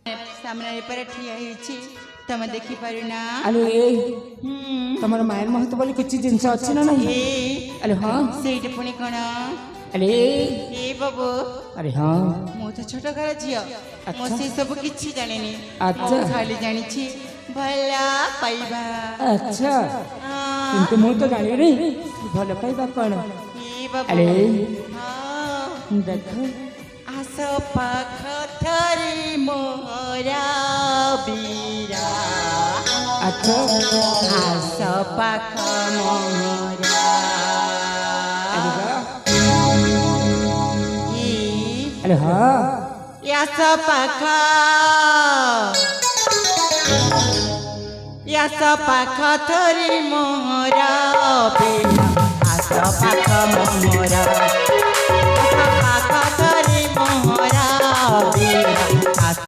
सामने पर ठिया हिची तम देखि पारुना अरे तमर मायर महत्व बोली किछि जिंस अछि ना नहीं अरे हां सेठ पुनी कोन अरे ए बाबू अरे हां मो तो छोट घर जियो मो से सब किछि जानेनी अच्छा खाली जानि छी भला पाइबा अच्छा किंतु मो तो जानि नहीं भला पाइबा कोन ए बाबू अरे हां देखो आस पाख थरी मोरा बीरा अच्छा आस पाख मोरा अरे हाँ आस पाख थरी मोरा बीरा आस पाख मोरा